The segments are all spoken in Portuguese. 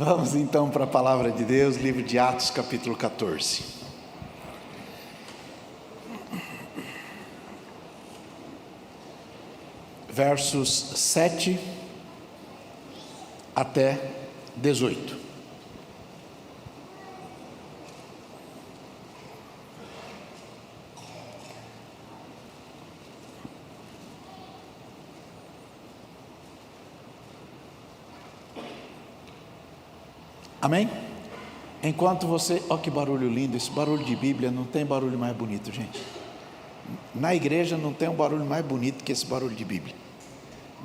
Vamos então para a palavra de Deus, livro de Atos, capítulo 14. Versos 7 até 18. Amém? Enquanto você... Olha que barulho lindo, esse barulho de Bíblia, não tem barulho mais bonito, gente. Na igreja não tem um barulho mais bonito que esse barulho de Bíblia.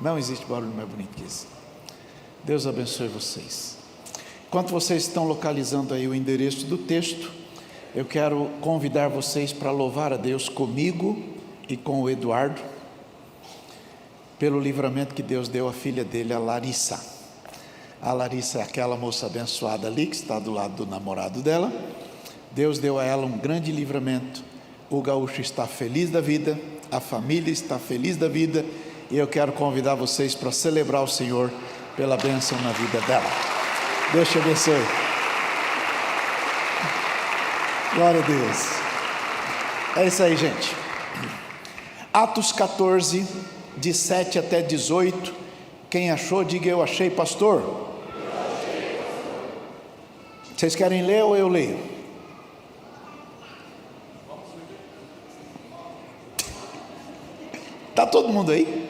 Não existe barulho mais bonito que esse. Deus abençoe vocês. Enquanto vocês estão localizando aí o endereço do texto, eu quero convidar vocês para louvar a Deus comigo e com o Eduardo, pelo livramento que Deus deu à filha dele, a Larissa. A Larissa é aquela moça abençoada ali, que está do lado do namorado dela. Deus deu a ela um grande livramento. O gaúcho está feliz da vida, a família está feliz da vida, e eu quero convidar vocês para celebrar o Senhor pela bênção na vida dela. Deus te abençoe. Glória a Deus. É isso aí, gente. Atos 14, de 7 até 18. Quem achou, diga: eu achei, pastor. Vocês querem ler ou eu leio? Está todo mundo aí?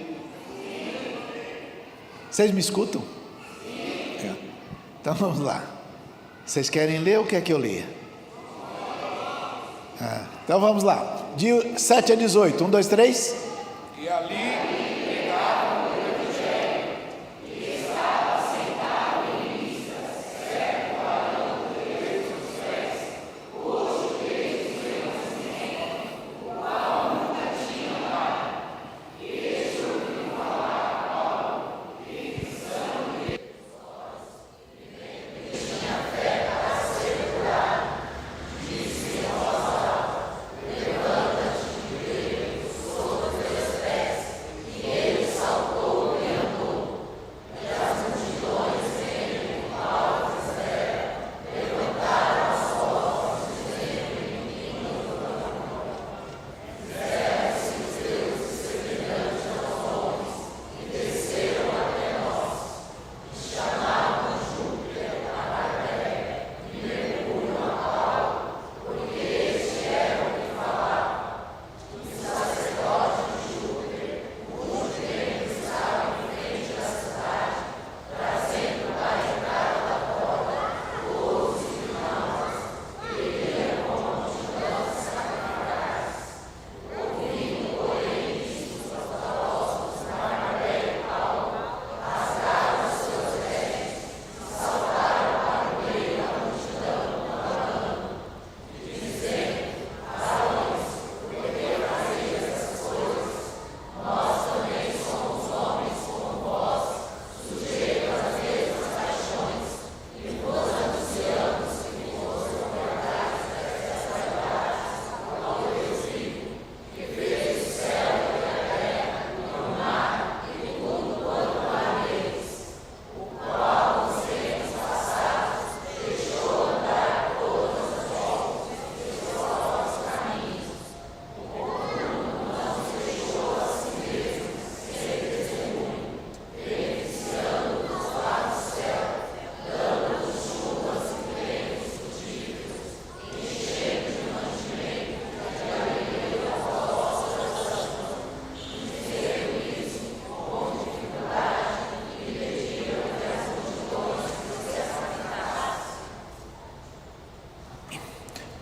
Vocês me escutam? É. Então vamos lá. Vocês querem ler ou quer que eu leia? Então vamos lá. De 7 a 18. 1, 2, 3. E ali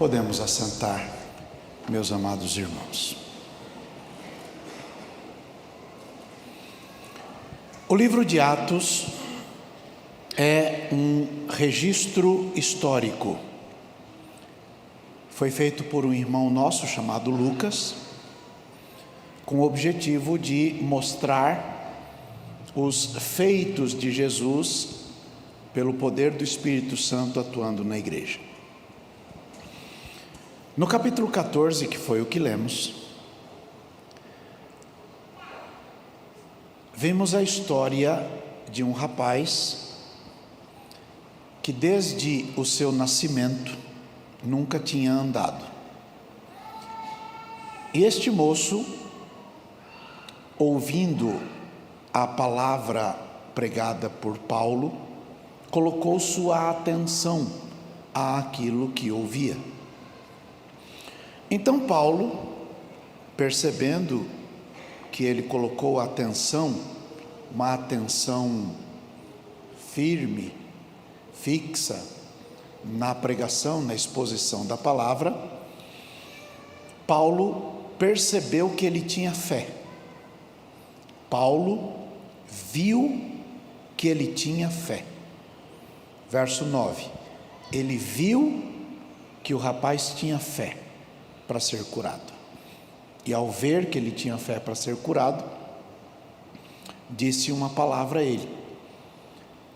podemos assentar, meus amados irmãos. O livro de Atos é um registro histórico. Foi feito por um irmão nosso chamado Lucas, com o objetivo de mostrar os feitos de Jesus pelo poder do Espírito Santo atuando na igreja. No capítulo 14, que foi o que lemos, vemos a história de um rapaz que desde o seu nascimento nunca tinha andado. E este moço, ouvindo a palavra pregada por Paulo, colocou sua atenção àquilo que ouvia. Então Paulo, percebendo que ele colocou atenção, uma atenção firme, fixa, na pregação, na exposição da palavra, Paulo percebeu que ele tinha fé. Paulo viu que ele tinha fé. Verso 9, ele viu que o rapaz tinha fé para ser curado. E ao ver que ele tinha fé para ser curado, disse uma palavra a ele,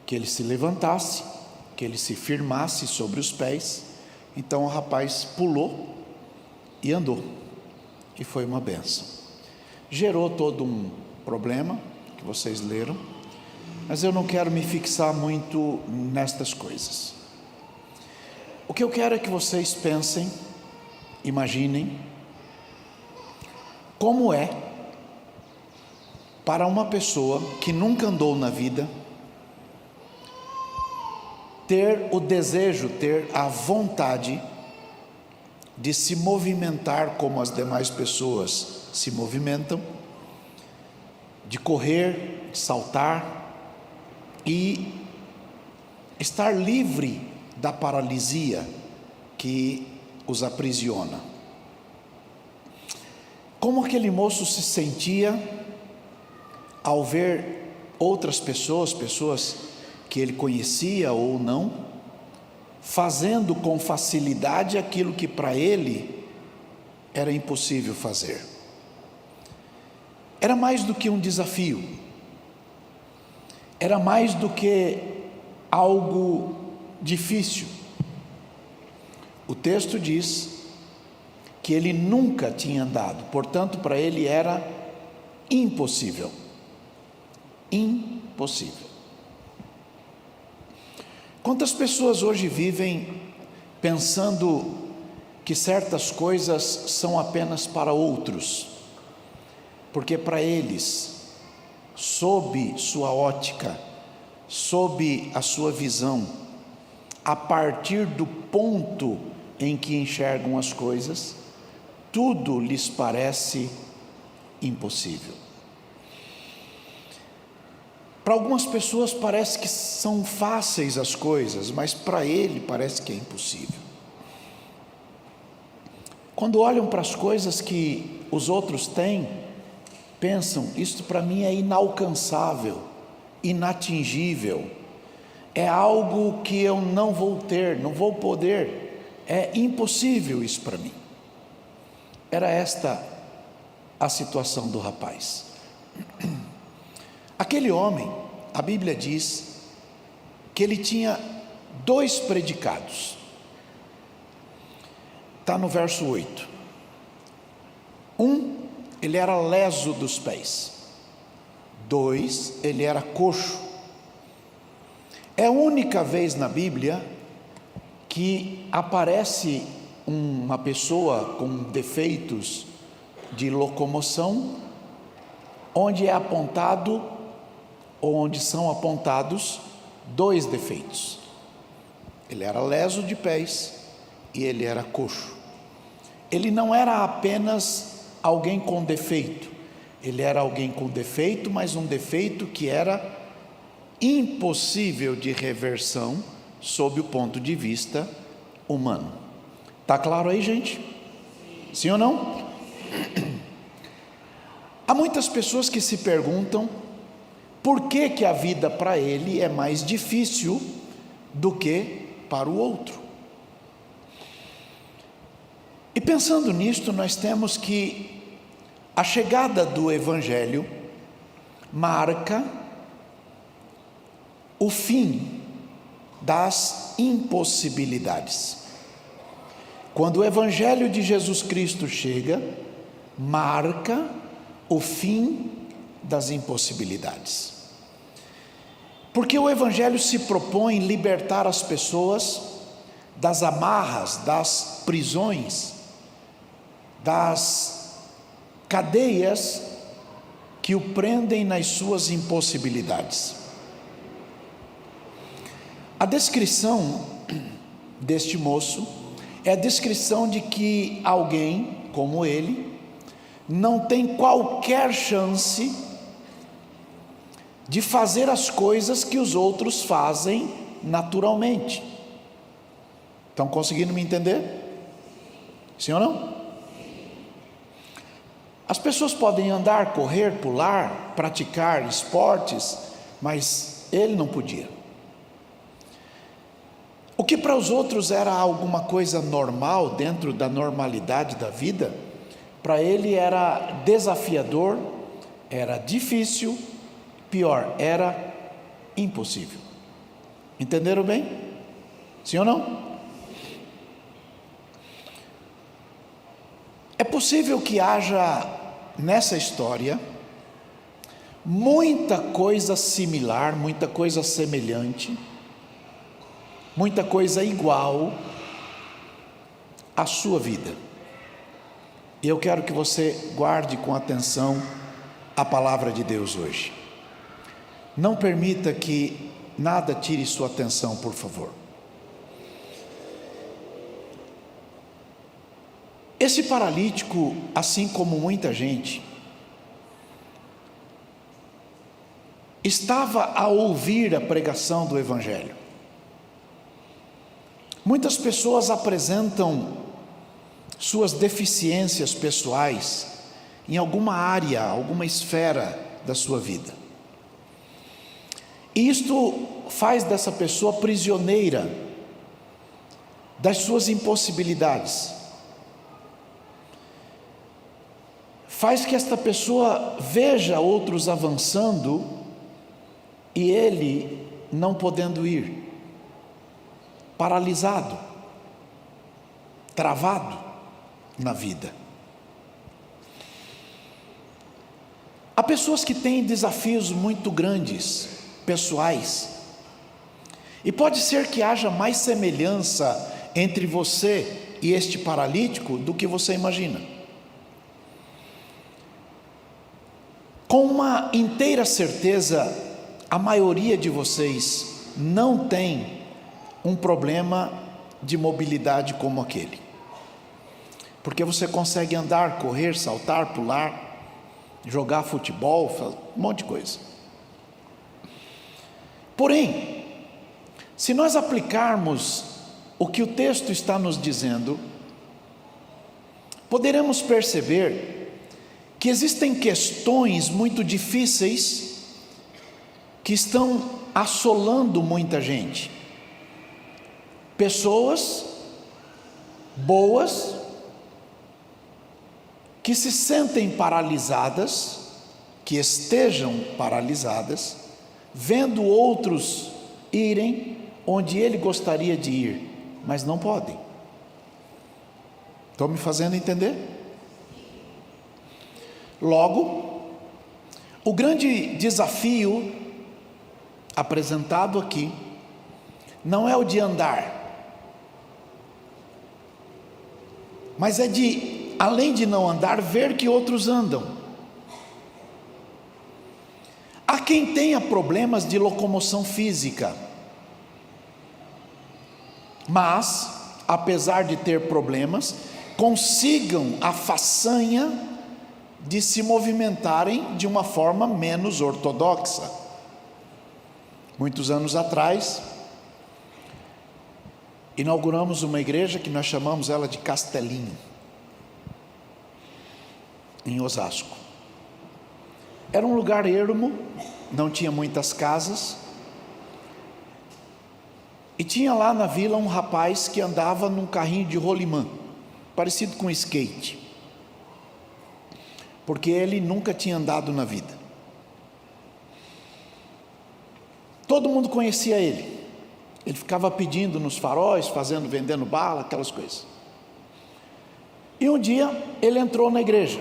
que ele se levantasse, que ele se firmasse sobre os pés. Então o rapaz pulou e andou, e foi uma bênção. Gerou todo um problema, que vocês leram, mas eu não quero me fixar muito nestas coisas. O que eu quero é que vocês pensem, imaginem, como é para uma pessoa que nunca andou na vida, ter o desejo, ter a vontade de se movimentar como as demais pessoas se movimentam, de correr, de saltar e estar livre da paralisia que os aprisiona. Como aquele moço se sentia ao ver outras pessoas que ele conhecia ou não, fazendo com facilidade aquilo que para ele era impossível fazer. Era mais do que um desafio, era mais do que algo difícil. O texto diz que ele nunca tinha andado, portanto para ele era impossível. Impossível. Quantas pessoas hoje vivem pensando que certas coisas são apenas para outros, porque para eles, sob sua ótica, sob a sua visão, a partir do ponto em que enxergam as coisas, tudo lhes parece impossível. Para algumas pessoas parece que são fáceis as coisas, mas para ele parece que é impossível. Quando olham para as coisas que os outros têm, pensam, isto para mim é inalcançável, inatingível, é algo que eu não vou ter, não vou poder, é impossível isso para mim. Era esta a situação do rapaz. Aquele homem, a Bíblia diz que ele tinha 2 predicados. Está no verso 8. Ele era leso dos pés. 2, ele era coxo. É a única vez na Bíblia que aparece uma pessoa com defeitos de locomoção, onde é apontado, ou onde são apontados 2 defeitos. Ele era leso de pés e ele era coxo. Ele não era apenas alguém com defeito, ele era alguém com defeito, mas um defeito que era impossível de reversão sob o ponto de vista humano. Está claro aí, gente? Sim ou não? Há muitas pessoas que se perguntam por que a vida para ele é mais difícil do que para o outro. E pensando nisto, nós temos que a chegada do Evangelho marca o fim das impossibilidades. Quando o Evangelho de Jesus Cristo chega, marca o fim das impossibilidades. Porque o Evangelho se propõe libertar as pessoas das amarras, das prisões, das cadeias que o prendem nas suas impossibilidades. A descrição deste moço é a descrição de que alguém como ele não tem qualquer chance de fazer as coisas que os outros fazem naturalmente. Estão conseguindo me entender? Sim ou não? As pessoas podem andar, correr, pular, praticar esportes, mas ele não podia. O que para os outros era alguma coisa normal, dentro da normalidade da vida, para ele era desafiador, era difícil, pior, era impossível. Entenderam bem? Sim ou não? É possível que haja nessa história muita coisa similar, muita coisa semelhante, muita coisa igual à sua vida. E eu quero que você guarde com atenção a palavra de Deus hoje. Não permita que nada tire sua atenção, por favor. Esse paralítico, assim como muita gente, estava a ouvir a pregação do Evangelho. Muitas pessoas apresentam suas deficiências pessoais em alguma área, alguma esfera da sua vida. E isto faz dessa pessoa prisioneira das suas impossibilidades. Faz que esta pessoa veja outros avançando e ele não podendo ir, paralisado, travado na vida. Há pessoas que têm desafios muito grandes, pessoais, e pode ser que haja mais semelhança entre você e este paralítico do que você imagina. Com uma inteira certeza, a maioria de vocês não tem um problema de mobilidade como aquele, porque você consegue andar, correr, saltar, pular, jogar futebol, um monte de coisa. Porém, se nós aplicarmos o que o texto está nos dizendo, poderemos perceber que existem questões muito difíceis que estão assolando muita gente. Pessoas boas que se sentem paralisadas, que estejam paralisadas, vendo outros irem onde ele gostaria de ir, mas não podem. Estão me fazendo entender? Logo, o grande desafio apresentado aqui não é o de andar, mas é de, além de não andar, ver que outros andam. Há quem tenha problemas de locomoção física, mas, apesar de ter problemas, consigam a façanha de se movimentarem de uma forma menos ortodoxa. Muitos anos atrás, inauguramos uma igreja que nós chamamos ela de Castelinho, em Osasco. Era um lugar ermo, não tinha muitas casas, e tinha lá na vila um rapaz que andava num carrinho de rolimã, parecido com skate, porque ele nunca tinha andado na vida. Todo mundo conhecia ele. Ele ficava pedindo nos faróis, vendendo bala, aquelas coisas. E um dia ele entrou na igreja,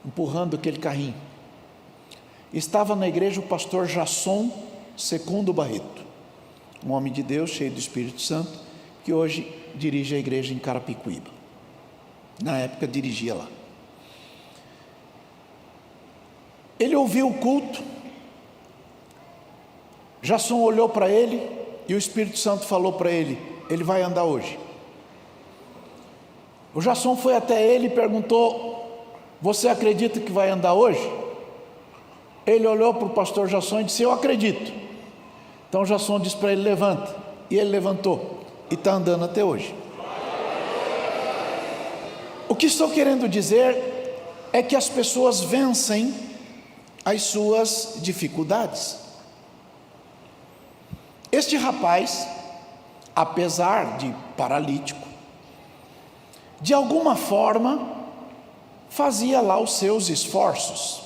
empurrando aquele carrinho. estava na igreja o pastor Jasson Secundo Barreto, um homem de Deus cheio do Espírito Santo, que hoje dirige a igreja em Carapicuíba. Na época dirigia lá. Ele ouviu o culto, Jasson olhou para ele e o Espírito Santo falou para ele: ele vai andar hoje. O Jasson foi até ele e perguntou: você acredita que vai andar hoje? Ele olhou para o pastor Jasson e disse: eu acredito. Então Jasson disse para ele: levanta. E ele levantou e está andando até hoje. O que estou querendo dizer é que as pessoas vencem as suas dificuldades. Este rapaz, apesar de paralítico, de alguma forma fazia lá os seus esforços.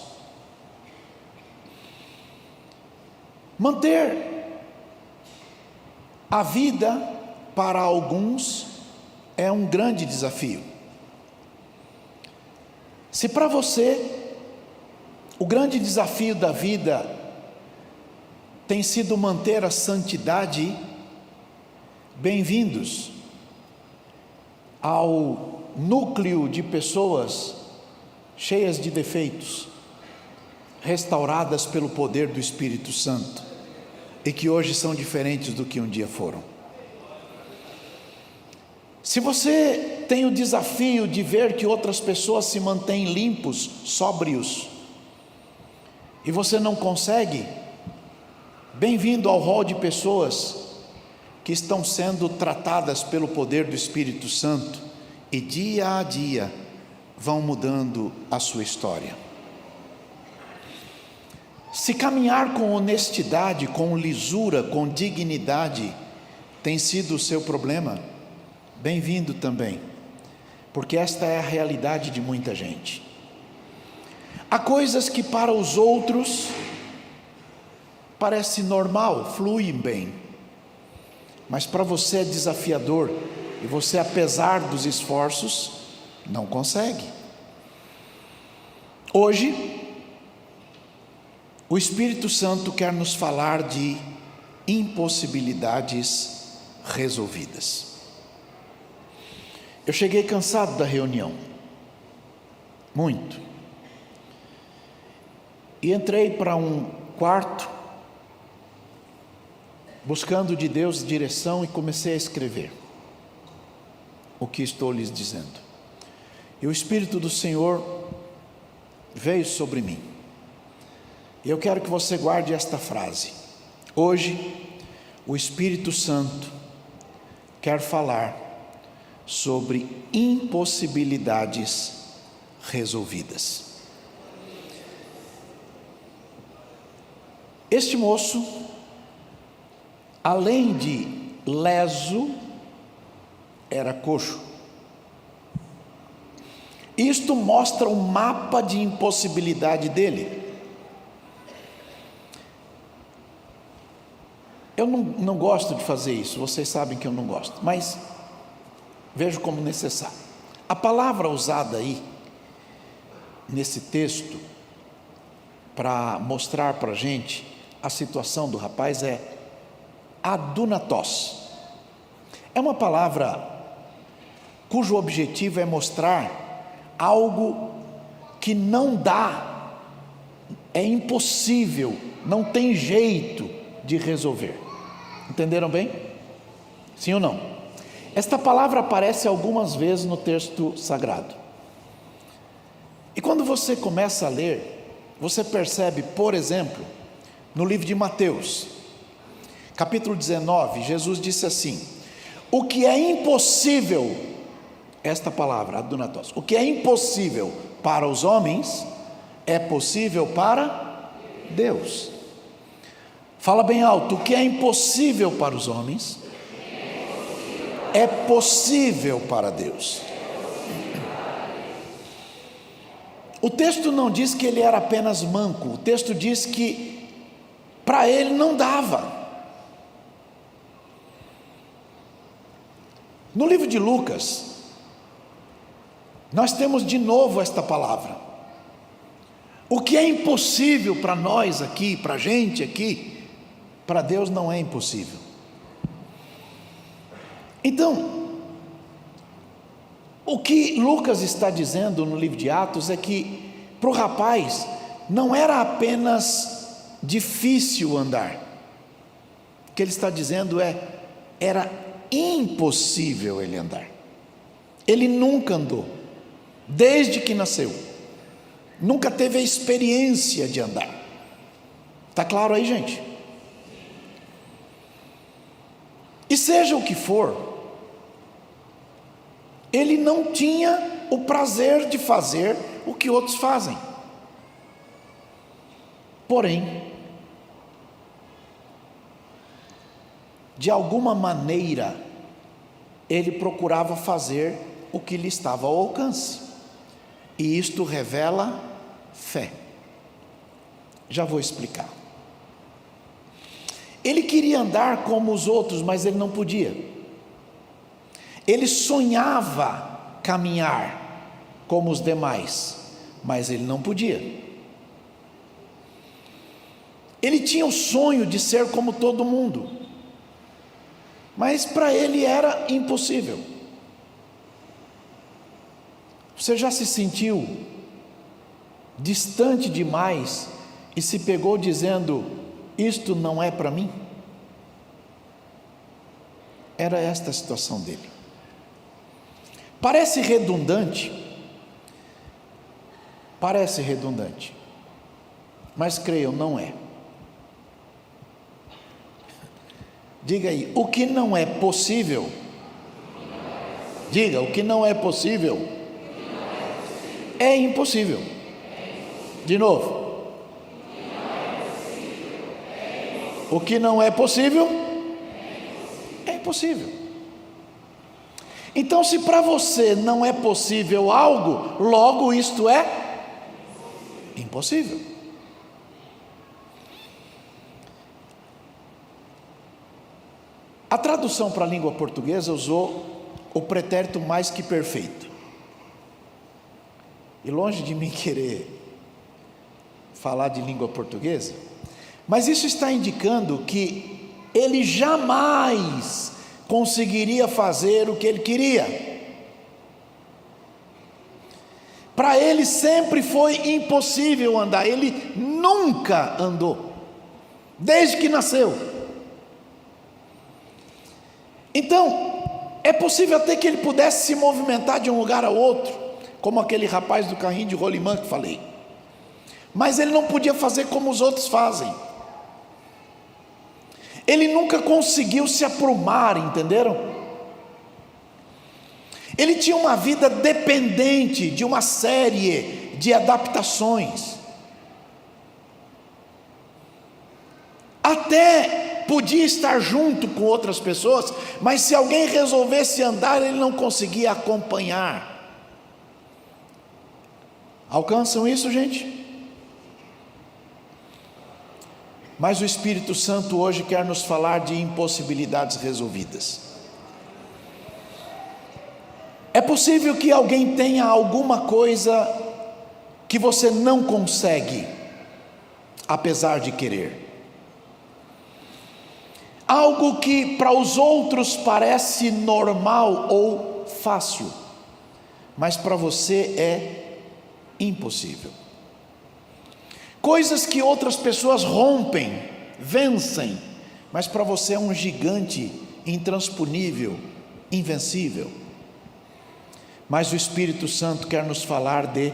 Manter a vida para alguns é um grande desafio. Se para você o grande desafio da vida tem sido manter a santidade, bem-vindos ao núcleo de pessoas cheias de defeitos, restauradas pelo poder do Espírito Santo, e que hoje são diferentes do que um dia foram. Se você tem o desafio de ver que outras pessoas se mantêm limpos, sóbrios, e você não consegue, bem-vindo ao rol de pessoas que estão sendo tratadas pelo poder do Espírito Santo e dia a dia vão mudando a sua história. Se caminhar com honestidade, com lisura, com dignidade tem sido o seu problema, bem-vindo também, porque esta é a realidade de muita gente. Há coisas que para os outros parece normal, fluem bem, mas para você é desafiador, e você, apesar dos esforços, não consegue. Hoje o Espírito Santo quer nos falar de impossibilidades resolvidas. Eu cheguei cansado da reunião, muito, e entrei para um quarto, buscando de Deus direção, e comecei a escrever o que estou lhes dizendo. E o Espírito do Senhor veio sobre mim. E eu quero que você guarde esta frase. Hoje, o Espírito Santo quer falar sobre impossibilidades resolvidas. Este moço, além de leso, era coxo. Isto mostra um mapa de impossibilidade dele. Eu não gosto de fazer isso, vocês sabem que eu não gosto, mas vejo como necessário. A palavra usada aí, nesse texto, para mostrar para a gente a situação do rapaz, é adunatos. É uma palavra cujo objetivo é mostrar algo que não dá, é impossível, não tem jeito de resolver. Entenderam bem? Sim ou não? Esta palavra aparece algumas vezes no texto sagrado. E quando você começa a ler, você percebe, por exemplo, no livro de Mateus, capítulo 19, Jesus disse assim: o que é impossível, esta palavra, adunatos, o que é impossível para os homens, é possível para Deus. Fala bem alto: o que é impossível para os homens, é possível para Deus. O texto não diz que ele era apenas manco, o texto diz que para ele não dava. No livro de Lucas, nós temos de novo esta palavra. O que é impossível para nós aqui, para a gente aqui, para Deus não é impossível. Então, o que Lucas está dizendo no livro de Atos é que para o rapaz não era apenas difícil andar. O que ele está dizendo era impossível ele andar. Ele nunca andou, desde que nasceu. Nunca teve a experiência de andar. Está claro aí, gente? E seja o que for, ele não tinha o prazer de fazer o que outros fazem. Porém, de alguma maneira, ele procurava fazer o que lhe estava ao alcance. E isto revela fé. Já vou explicar. Ele queria andar como os outros, mas ele não podia. Ele sonhava caminhar como os demais, mas ele não podia. Ele tinha o sonho de ser como todo mundo, mas para ele era impossível. Você já se sentiu distante demais e se pegou dizendo: isto não é para mim? Era esta a situação dele. Parece redundante, mas creiam, não é. Diga aí, o que não é possível? Diga, o que não é possível é impossível. De novo. O que não é possível é impossível. Então, se para você não é possível algo, logo isto é impossível. A tradução para a língua portuguesa usou o pretérito mais que perfeito. E longe de mim querer falar de língua portuguesa, mas isso está indicando que ele jamais conseguiria fazer o que ele queria. Para ele sempre foi impossível andar. Ele nunca andou, desde que nasceu. Então, é possível até que ele pudesse se movimentar de um lugar a outro, como aquele rapaz do carrinho de rolimã que falei, mas ele não podia fazer como os outros fazem. Ele nunca conseguiu se aprumar, entenderam? Ele tinha uma vida dependente de uma série de adaptações. Até podia estar junto com outras pessoas, mas se alguém resolvesse andar, ele não conseguia acompanhar. Alcançam isso, gente? Mas o Espírito Santo hoje quer nos falar de impossibilidades resolvidas. É possível que alguém tenha alguma coisa que você não consegue, apesar de querer. Algo que para os outros parece normal ou fácil, mas para você é impossível. Coisas que outras pessoas rompem, vencem, mas para você é um gigante intransponível, invencível. Mas o Espírito Santo quer nos falar de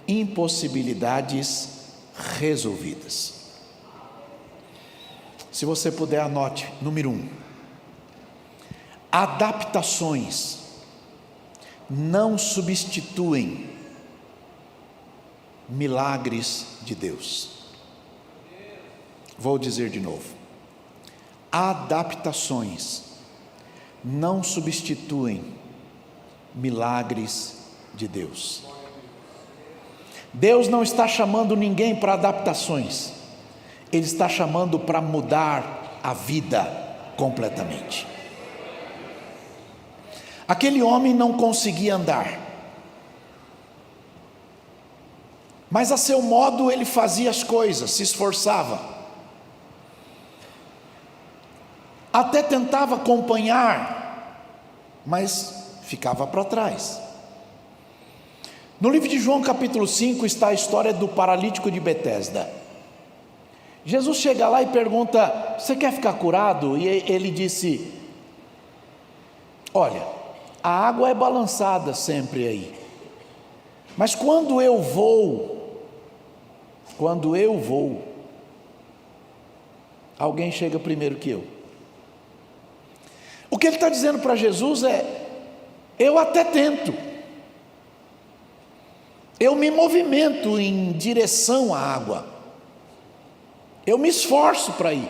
impossibilidades resolvidas. Se você puder, anote, número 1. Adaptações não substituem milagres de Deus. Vou dizer de novo. Adaptações não substituem milagres de Deus. Deus não está chamando ninguém para adaptações. Ele está chamando para mudar a vida completamente. Aquele homem não conseguia andar. Mas a seu modo ele fazia as coisas, se esforçava. Até tentava acompanhar, mas ficava para trás. No livro de João capítulo 5 está a história do paralítico de Betesda. Jesus chega lá e pergunta: você quer ficar curado? E ele disse: olha, a água é balançada sempre aí, mas quando eu vou, alguém chega primeiro que eu. O que ele está dizendo para Jesus é: eu até tento, eu me movimento em direção à água, eu me esforço para ir,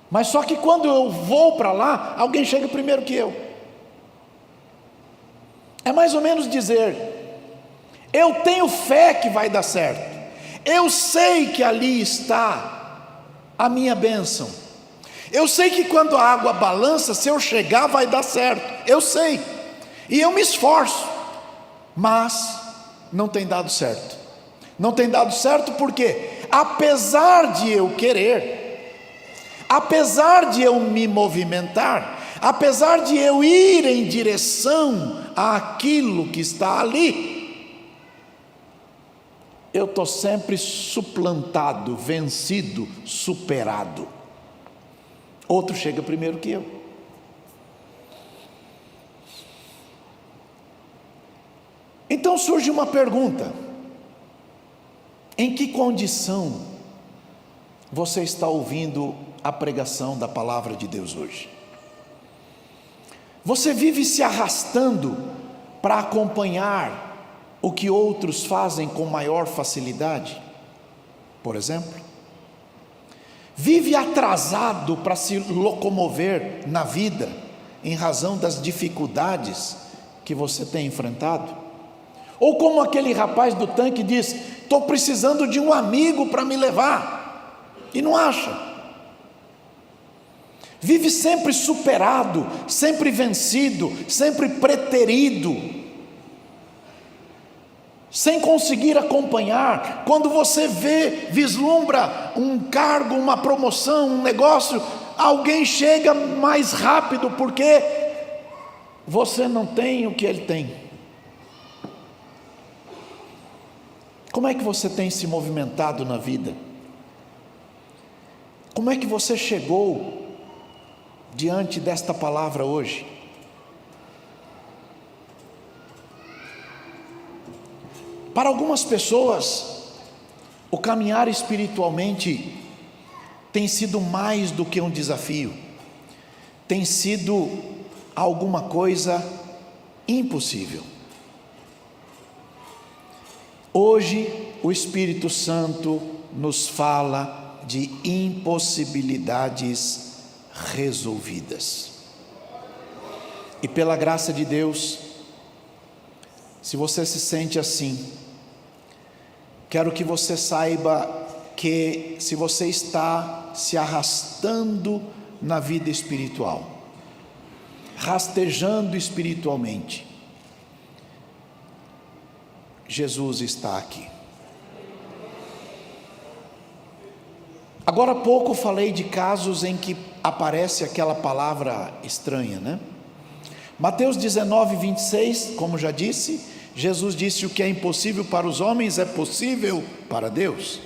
mas só que quando eu vou para lá, alguém chega primeiro que eu. É mais ou menos dizer: eu tenho fé que vai dar certo, eu sei que ali está a minha bênção, eu sei que quando a água balança, se eu chegar vai dar certo, eu sei, e eu me esforço, mas não tem dado certo. Não tem dado certo porque, apesar de eu querer, apesar de eu me movimentar, apesar de eu ir em direção àquilo que está ali, eu estou sempre suplantado, vencido, superado. Outro chega primeiro que eu. Então surge uma pergunta: em que condição você está ouvindo a pregação da palavra de Deus hoje? Você vive se arrastando para acompanhar o que outros fazem com maior facilidade, por exemplo? Vive atrasado para se locomover na vida, em razão das dificuldades que você tem enfrentado? Ou como aquele rapaz do tanque diz: estou precisando de um amigo para me levar, e não acha. Vive sempre superado, sempre vencido, sempre preterido, sem conseguir acompanhar. Quando você vislumbra um cargo, uma promoção, um negócio, alguém chega mais rápido, porque você não tem o que ele tem. Como é que você tem se movimentado na vida? Como é que você chegou diante desta palavra hoje? Para algumas pessoas, o caminhar espiritualmente tem sido mais do que um desafio, tem sido alguma coisa impossível. Hoje o Espírito Santo nos fala de impossibilidades resolvidas. E pela graça de Deus, se você se sente assim, quero que você saiba que se você está se arrastando na vida espiritual, rastejando espiritualmente, Jesus está aqui. Agora há pouco falei de casos em que aparece aquela palavra estranha, né? Mateus 19, 26, como já disse, Jesus disse: o que é impossível para os homens é possível para Deus.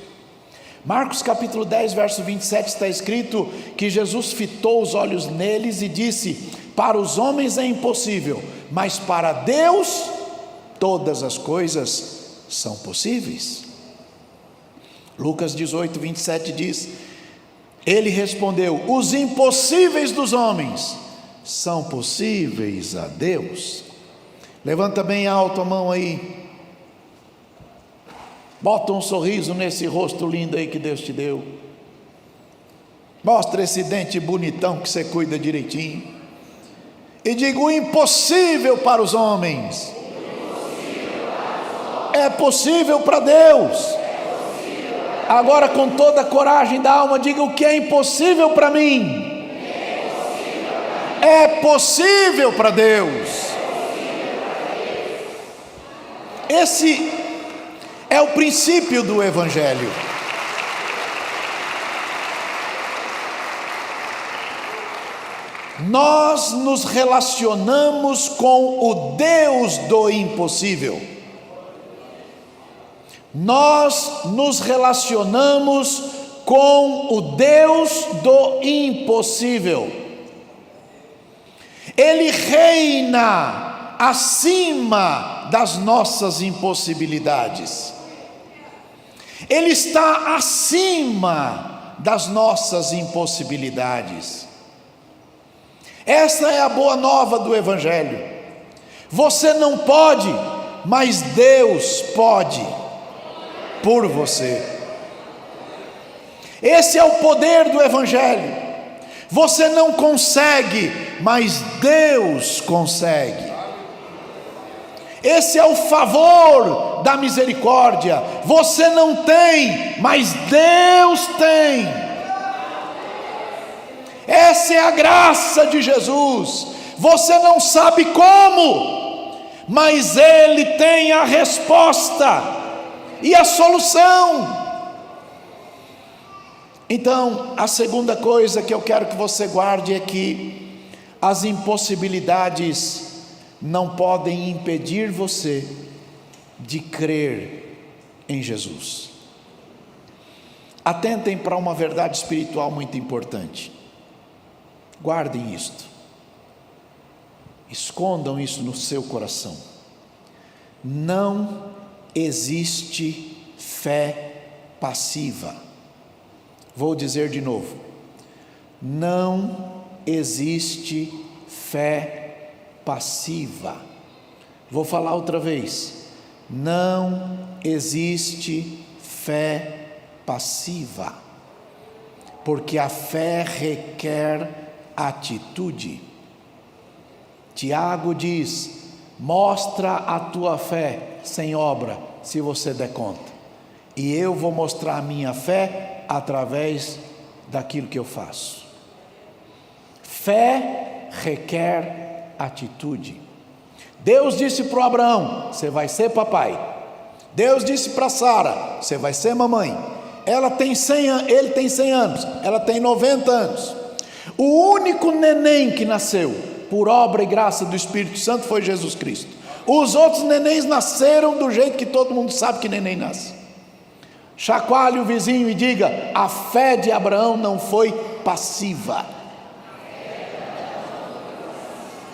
Marcos capítulo 10, verso 27 está escrito que Jesus fitou os olhos neles e disse: para os homens é impossível, mas para Deus todas as coisas são possíveis. Lucas 18, 27 diz: ele respondeu: os impossíveis dos homens são possíveis a Deus. Levanta bem alto a mão aí, bota um sorriso nesse rosto lindo aí que Deus te deu, mostra esse dente bonitão que você cuida direitinho, e diga: o impossível para os homens é possível para Deus. Agora, com toda a coragem da alma, diga: o que é impossível para mim é possível para é o princípio do Evangelho. Nós nos relacionamos com o Deus do impossível. Nós nos relacionamos com o Deus do impossível. Ele reina acima das nossas impossibilidades. Ele está acima das nossas impossibilidades. Esta é a boa nova do Evangelho. Você não pode, mas Deus pode por você. Esse é o poder do Evangelho. Você não consegue, mas Deus consegue. Esse é o favor da misericórdia. Você não tem, mas Deus tem. Essa é a graça de Jesus. Você não sabe como, mas Ele tem a resposta e a solução. Então, a segunda coisa que eu quero que você guarde é que as impossibilidades não podem impedir você de crer em Jesus. Atentem para uma verdade espiritual muito importante. Guardem isto. Escondam isso no seu coração. Não existe fé passiva. Vou dizer de novo. Não existe fé passiva. Vou falar outra vez. Não existe fé passiva. Porque a fé requer atitude. Tiago diz: mostra a tua fé sem obra, se você der conta, e eu vou mostrar a minha fé através daquilo que eu faço. Fé requer atitude. Deus disse para Abraão: você vai ser papai. Deus disse para Sara: você vai ser mamãe. Ele tem 100 anos, ela tem 90 anos. O único neném que nasceu por obra e graça do Espírito Santo foi Jesus Cristo. Os outros nenéns nasceram do jeito que todo mundo sabe que neném nasce. Chacoalhe o vizinho e diga: a fé de Abraão não foi passiva.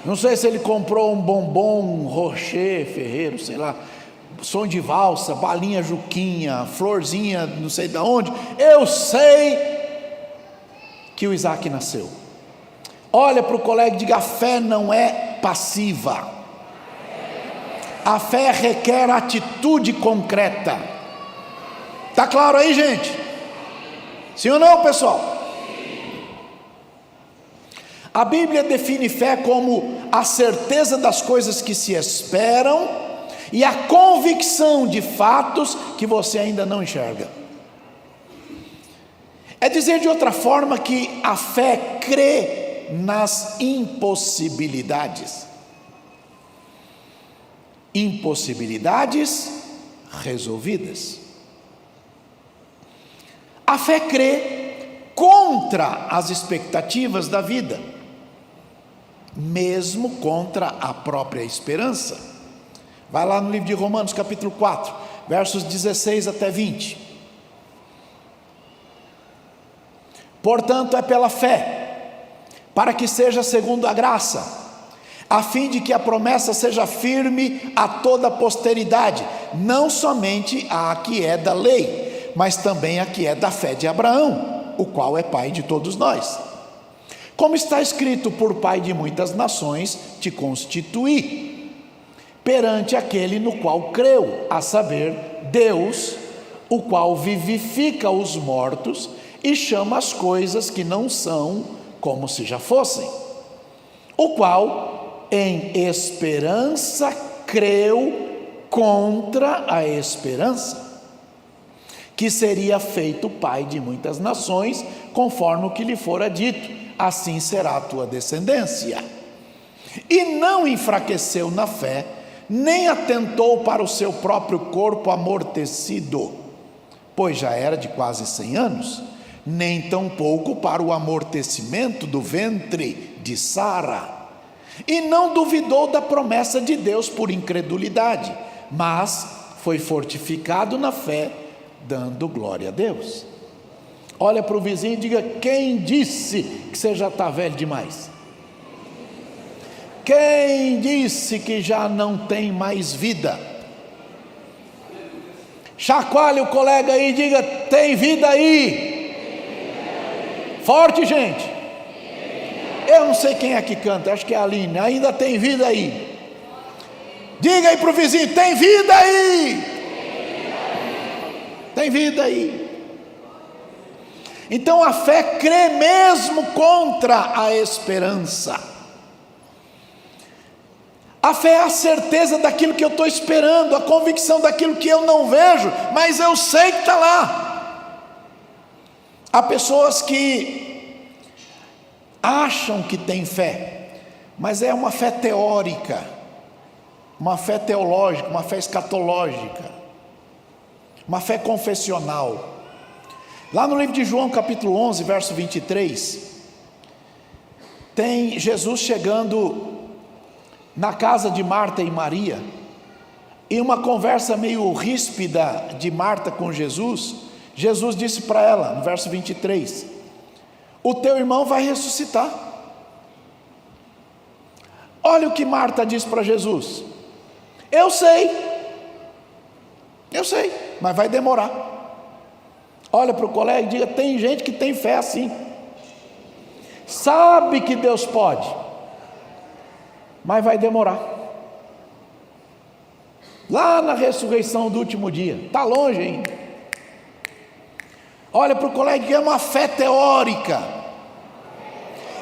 Não sei se ele comprou um bombom, um Rocher Ferreiro, sei lá, som de valsa, balinha Juquinha, florzinha não sei de onde. Eu sei que o Isaac nasceu. Olha para o colega e diga: a fé não é passiva. A fé requer atitude concreta. Está claro aí, gente? Sim ou não, pessoal? A Bíblia define fé como a certeza das coisas que se esperam e a convicção de fatos que você ainda não enxerga. É dizer de outra forma que a fé crê nas impossibilidades. Impossibilidades resolvidas. A fé crê contra as expectativas da vida, mesmo contra a própria esperança. Vai lá no livro de Romanos capítulo 4, versos 16 até 20. Portanto, é pela fé, para que seja segundo a graça, a fim de que a promessa seja firme a toda a posteridade, não somente a que é da lei, mas também a que é da fé de Abraão, o qual é pai de todos nós. Como está escrito: por pai de muitas nações te constituí, perante aquele no qual creu, a saber, Deus, o qual vivifica os mortos e chama as coisas que não são como se já fossem, o qual em esperança creu contra a esperança, que seria feito pai de muitas nações, conforme o que lhe fora dito: assim será a tua descendência. E não enfraqueceu na fé, nem atentou para o seu próprio corpo amortecido, pois já era de quase 100 anos, nem tampouco para o amortecimento do ventre de Sara, e não duvidou da promessa de Deus por incredulidade, mas foi fortificado na fé, dando glória a Deus. Olha para o vizinho e diga: quem disse que você já está velho demais? Quem disse que já não tem mais vida? Chacoalhe o colega aí e diga: tem vida aí. Forte, gente. Eu não sei quem é que canta, acho que é a Aline. Ainda tem vida aí. Diga aí para o vizinho: tem vida aí. Tem vida aí. Então a fé crê mesmo contra a esperança. A fé é a certeza daquilo que eu estou esperando, a convicção daquilo que eu não vejo, mas eu sei que está lá. Há pessoas que acham que têm fé, mas é uma fé teórica, uma fé teológica, uma fé escatológica, uma fé confessional. Lá no livro de João capítulo 11, verso 23, tem Jesus chegando na casa de Marta e Maria, e uma conversa meio ríspida de Marta com Jesus. Jesus disse para ela, no verso 23, o teu irmão vai ressuscitar. Olha o que Marta disse para Jesus: eu sei, mas vai demorar. Olha para o colega e diga: tem gente que tem fé assim, sabe que Deus pode, mas vai demorar. Lá na ressurreição do último dia, está longe ainda. Olha para o colega que é uma fé teórica,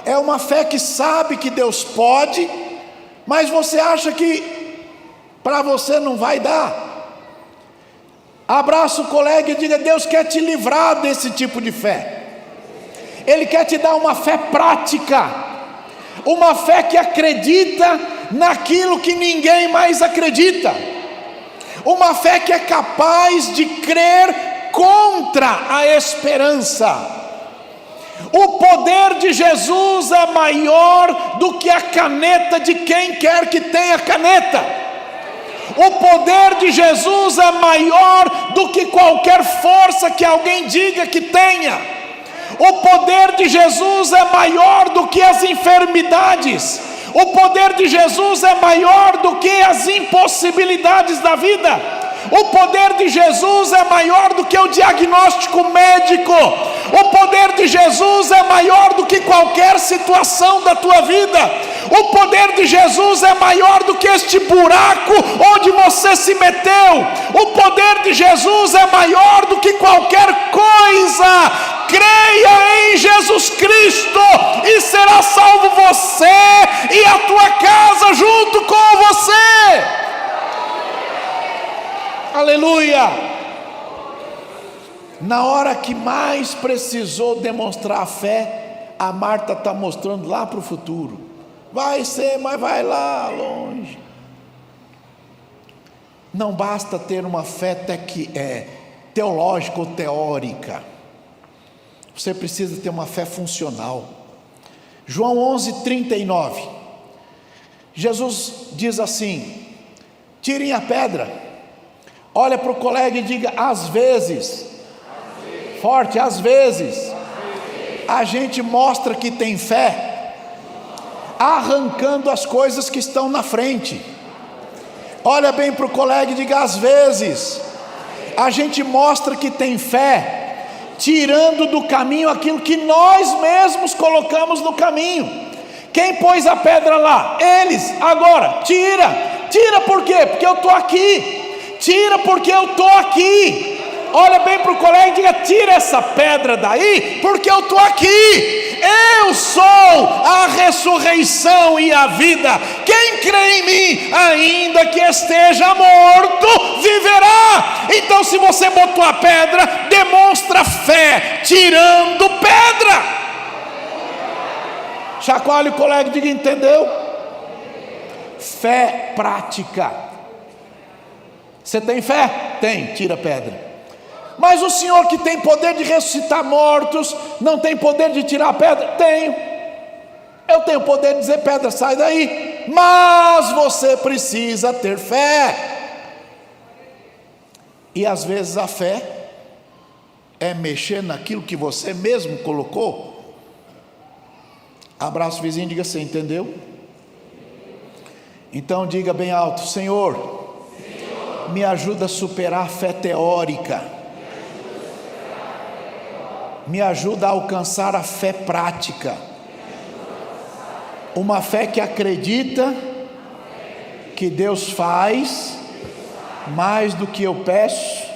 é uma fé que sabe que Deus pode, mas você acha que para você não vai dar. Abraça o colega e diga: Deus quer te livrar desse tipo de fé. Ele quer te dar uma fé prática, uma fé que acredita naquilo que ninguém mais acredita, uma fé que é capaz de crer contra a esperança. O poder de Jesus é maior do que a caneta de quem quer que tenha caneta. O poder de Jesus é maior do que qualquer força que alguém diga que tenha. O poder de Jesus é maior do que as enfermidades. O poder de Jesus é maior do que as impossibilidades da vida. O poder de Jesus é maior do que o diagnóstico médico. O poder de Jesus é maior do que qualquer situação da tua vida. O poder de Jesus é maior do que este buraco onde você se meteu. O poder de Jesus é maior do que qualquer coisa. Creia em Jesus Cristo e será salvo você e a tua casa junto com você. Aleluia. Na hora que mais precisou demonstrar a fé, a Marta está mostrando lá para o futuro. Vai ser, mas vai lá longe. Não basta ter uma fé teológica ou teórica. Você precisa ter uma fé funcional. João 11:39. Jesus diz assim: tirem a pedra. Olha para o colega e diga: às vezes, forte, às vezes, a gente mostra que tem fé arrancando as coisas que estão na frente. Olha bem para o colega e diga: às vezes, a gente mostra que tem fé tirando do caminho aquilo que nós mesmos colocamos no caminho. Quem pôs a pedra lá? Eles. Agora, tira por quê? Porque eu estou aqui. Tira porque eu estou aqui. Olha bem para o colega e diga: tira essa pedra daí, porque eu estou aqui. Eu sou a ressurreição e a vida. Quem crê em mim, ainda que esteja morto, viverá. Então, se você botou a pedra, demonstra fé tirando pedra. Chacoalhe o colega e diga: entendeu? Fé prática. Você tem fé? Tem, tira a pedra. Mas o Senhor que tem poder de ressuscitar mortos, não tem poder de tirar a pedra? Tenho. Eu tenho poder de dizer: pedra, sai daí. Mas você precisa ter fé. E às vezes a fé é mexer naquilo que você mesmo colocou. Abraça o vizinho e diga: você entendeu? Então diga bem alto: Senhor, me ajuda a superar a fé teórica. Me ajuda a alcançar a fé prática. Uma fé que acredita que Deus faz mais do que eu peço,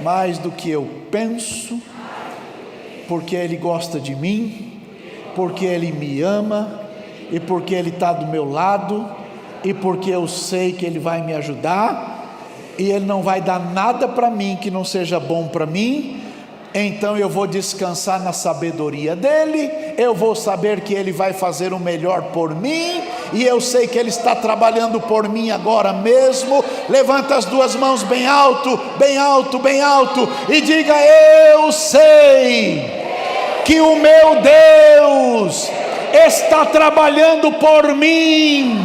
mais do que eu penso, porque Ele gosta de mim, porque Ele me ama, e porque Ele está do meu lado, e porque eu sei que Ele vai me ajudar, e Ele não vai dar nada para mim que não seja bom para mim. Então eu vou descansar na sabedoria dEle, eu vou saber que Ele vai fazer o melhor por mim, e eu sei que Ele está trabalhando por mim agora mesmo. Levanta as duas mãos bem alto, bem alto, bem alto, e diga: eu sei que o meu Deus está trabalhando por mim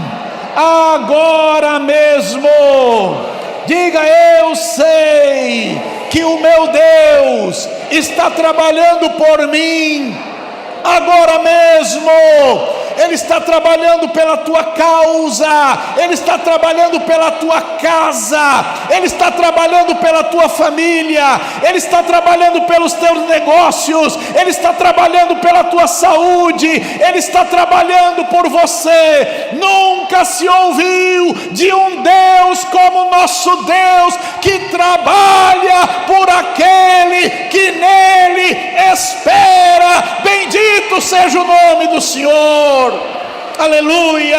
agora mesmo. Diga: eu sei que o meu Deus está trabalhando por mim agora mesmo. Ele está trabalhando pela tua causa, Ele está trabalhando pela tua casa, Ele está trabalhando pela tua família, Ele está trabalhando pelos teus negócios, Ele está trabalhando pela tua saúde, Ele está trabalhando por você. Nunca se ouviu de um Deus como nosso Deus, que trabalha por aquele que nele espera. Bendito seja o nome do Senhor. Aleluia.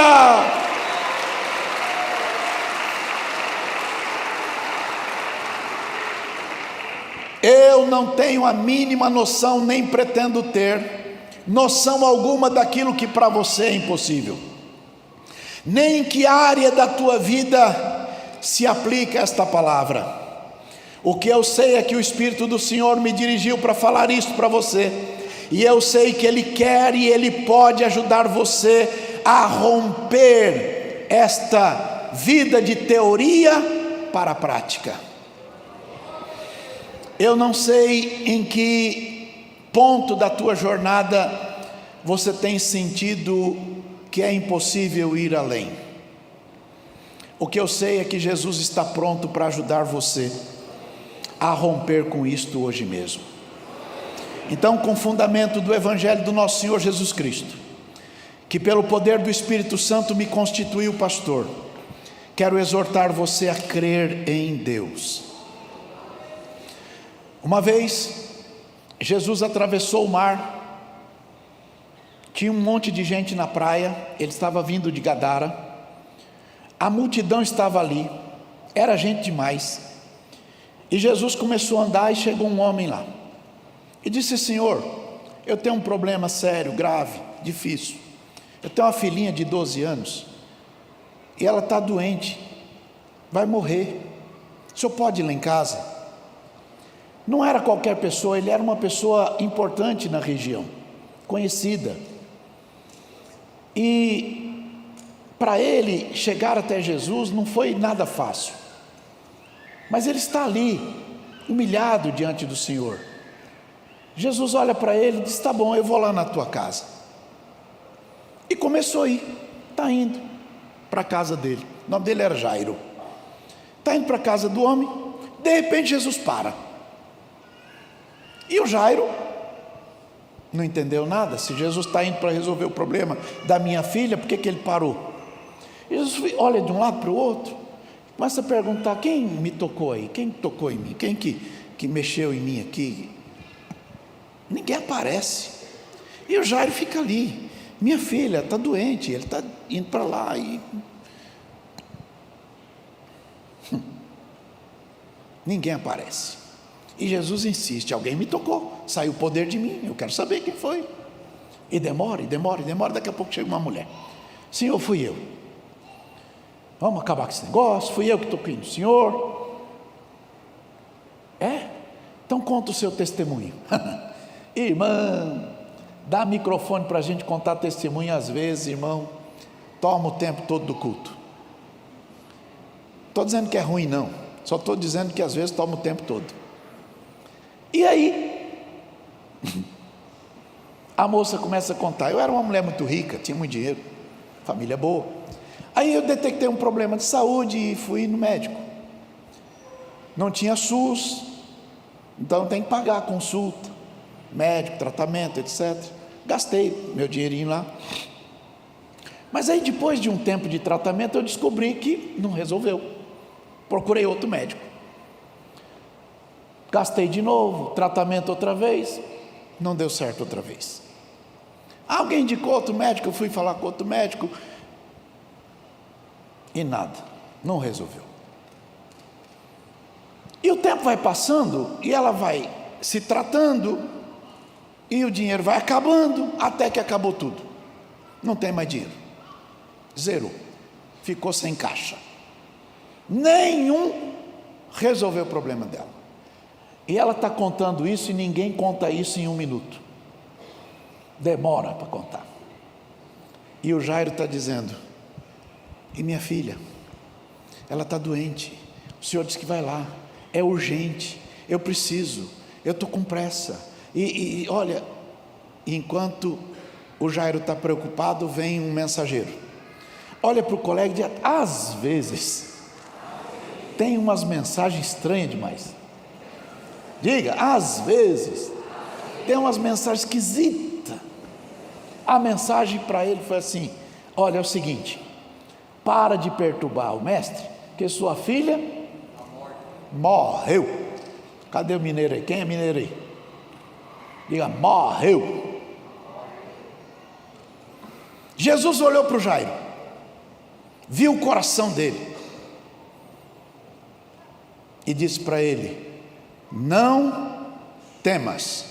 Eu não tenho a mínima noção, nem pretendo ter noção alguma daquilo que para você é impossível, nem em que área da tua vida se aplica esta palavra. O que eu sei é que o Espírito do Senhor me dirigiu para falar isso para você, e eu sei que Ele quer e Ele pode ajudar você a romper esta vida de teoria para a prática. Eu não sei em que ponto da tua jornada você tem sentido que é impossível ir além. O que eu sei é que Jesus está pronto para ajudar você a romper com isto hoje mesmo. Então, com o fundamento do Evangelho do nosso Senhor Jesus Cristo, que pelo poder do Espírito Santo me constituiu pastor, quero exortar você a crer em Deus. Uma vez, Jesus atravessou o mar, tinha um monte de gente na praia, ele estava vindo de Gadara, a multidão estava ali, era gente demais, e Jesus começou a andar e chegou um homem lá, e disse: Senhor, eu tenho um problema sério, grave, difícil, eu tenho uma filhinha de 12 anos, e ela está doente, vai morrer, o senhor pode ir lá em casa? Não era qualquer pessoa, ele era uma pessoa importante na região, conhecida, e para ele chegar até Jesus não foi nada fácil, mas ele está ali, humilhado diante do Senhor. Jesus olha para ele e diz: tá bom, eu vou lá na tua casa. E começou a ir, está indo para a casa dele, o nome dele era Jairo, está indo para a casa do homem. De repente Jesus para, e o Jairo não entendeu nada. Se Jesus está indo para resolver o problema da minha filha, por que ele parou? Jesus olha de um lado para o outro, começa a perguntar: quem me tocou aí? Quem tocou em mim? Quem que mexeu em mim aqui? Ninguém aparece. E o Jairo fica ali: minha filha está doente, ele está indo para lá e ninguém aparece. E Jesus insiste: alguém me tocou, saiu o poder de mim, eu quero saber quem foi. E demora, daqui a pouco chega uma mulher: Senhor, fui eu. Vamos acabar com esse negócio, fui eu que toquei no senhor. Então conta o seu testemunho. Irmão, dá microfone para a gente contar testemunho. Às vezes, irmão, toma o tempo todo do culto. Estou dizendo que é ruim, não. Só estou dizendo que às vezes toma o tempo todo. E aí, a moça começa a contar. Eu era uma mulher muito rica, tinha muito dinheiro, família boa. Aí eu detectei um problema de saúde e fui no médico. Não tinha SUS, então tem que pagar a consulta, médico, tratamento, etc. Gastei meu dinheirinho lá. Mas aí depois de um tempo de tratamento eu descobri que não resolveu. Procurei outro médico. Gastei de novo, tratamento outra vez, não deu certo outra vez. Alguém indicou outro médico, eu fui falar com outro médico e nada, não resolveu. E o tempo vai passando e ela vai se tratando e o dinheiro vai acabando, até que acabou tudo. Não tem mais dinheiro, zerou, ficou sem caixa. Nenhum resolveu o problema dela. E ela está contando isso e ninguém conta isso em 1 minuto. Demora para contar. E o Jairo está dizendo: e minha filha, ela está doente, o senhor disse que vai lá, é urgente, eu preciso, eu estou com pressa. E olha, enquanto o Jairo está preocupado, vem um mensageiro. Olha para o colega e diz: às vezes tem umas mensagens estranhas demais. Diga, às vezes tem umas mensagens esquisitas. A mensagem para ele foi assim: olha, é o seguinte, para de perturbar o mestre, que sua filha morreu. Cadê o mineiro aí? Quem é mineiro aí? Diga, morreu. Jesus olhou para o Jairo, viu o coração dele e disse para ele: não temas,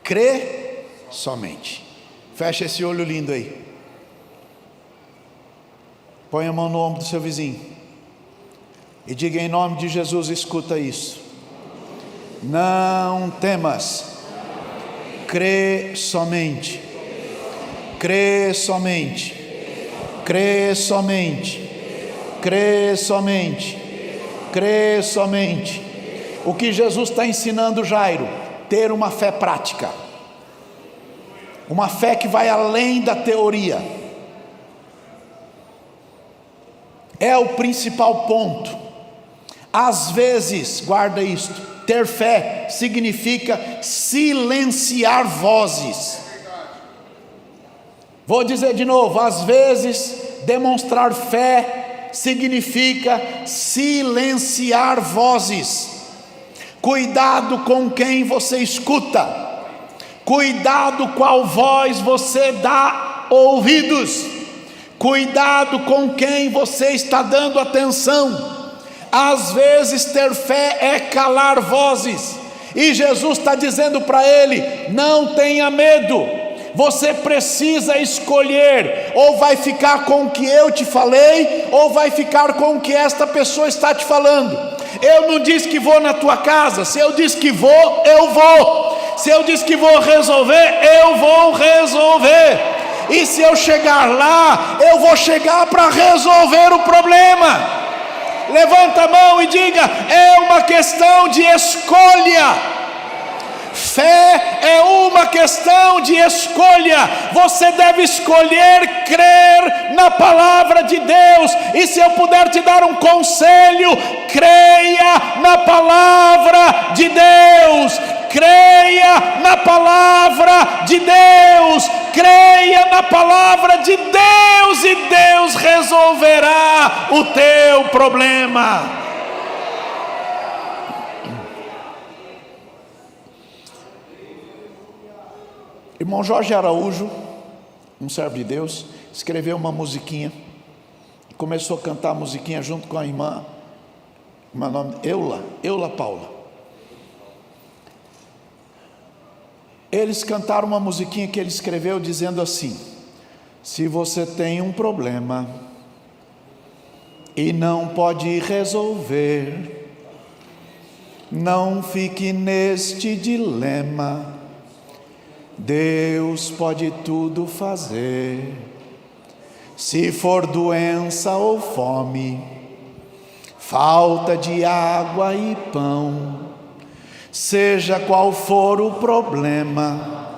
crê somente. Fecha esse olho lindo aí, põe a mão no ombro do seu vizinho e diga: em nome de Jesus, escuta isso, não temas, crê somente, crê somente, crê somente, crê somente, crê somente. O que Jesus está ensinando Jairo? Ter uma fé prática, uma fé que vai além da teoria. É o principal ponto. Às vezes, guarda isto, ter fé significa silenciar vozes. Vou dizer de novo, às vezes demonstrar fé significa silenciar vozes. Cuidado com quem você escuta, cuidado qual voz você dá ouvidos, cuidado com quem você está dando atenção. Às vezes ter fé é calar vozes, e Jesus está dizendo para ele: não tenha medo, você precisa escolher, ou vai ficar com o que eu te falei, ou vai ficar com o que esta pessoa está te falando. Eu não disse que vou na tua casa, se eu disse que vou, eu vou. Se eu disse que vou resolver, eu vou resolver. E se eu chegar lá, eu vou chegar para resolver o problema. Levanta a mão e diga: é uma questão de escolha. Fé é uma questão de escolha. Você deve escolher crer na palavra de Deus. E se eu puder te dar um conselho, creia na palavra de Deus. Creia na palavra de Deus. Creia na palavra de Deus e Deus resolverá o teu problema. Irmão Jorge Araújo, um servo de Deus, escreveu uma musiquinha, começou a cantar a musiquinha junto com a irmã, meu nome Eula Paula. Eles cantaram uma musiquinha que ele escreveu dizendo assim: se você tem um problema, e não pode resolver. Não fique neste dilema. Deus pode tudo fazer. Se for doença ou fome, falta de água e pão, seja qual for o problema,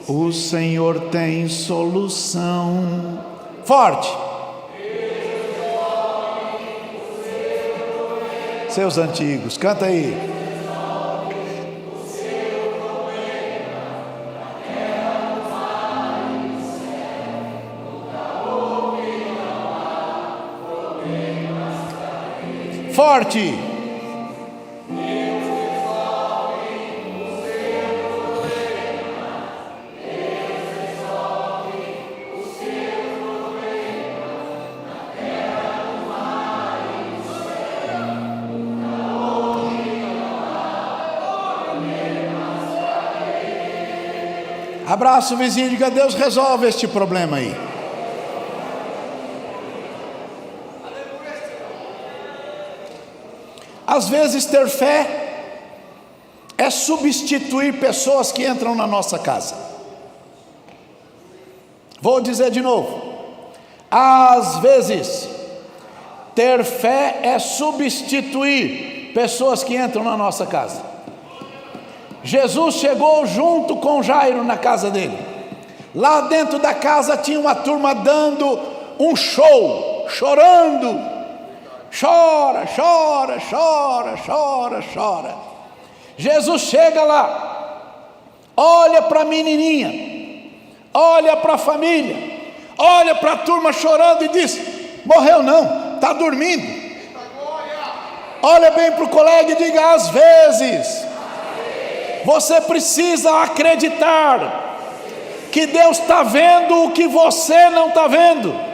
o Senhor tem solução. Forte. Seus antigos, canta aí. Forte. Abraça o vizinho e diga: Deus resolve este problema aí. Às vezes ter fé é substituir pessoas que entram na nossa casa. Vou dizer de novo. Às vezes ter fé é substituir pessoas que entram na nossa casa. Jesus chegou junto com Jairo na casa dele. Lá dentro da casa tinha uma turma dando um show, chorando. Chora, chora, chora, chora, chora. Jesus chega lá, olha para a menininha, olha para a família, olha para a turma chorando e diz: morreu não, está dormindo. Olha bem para o colega e diga: às vezes você precisa acreditar que Deus está vendo o que você não está vendo,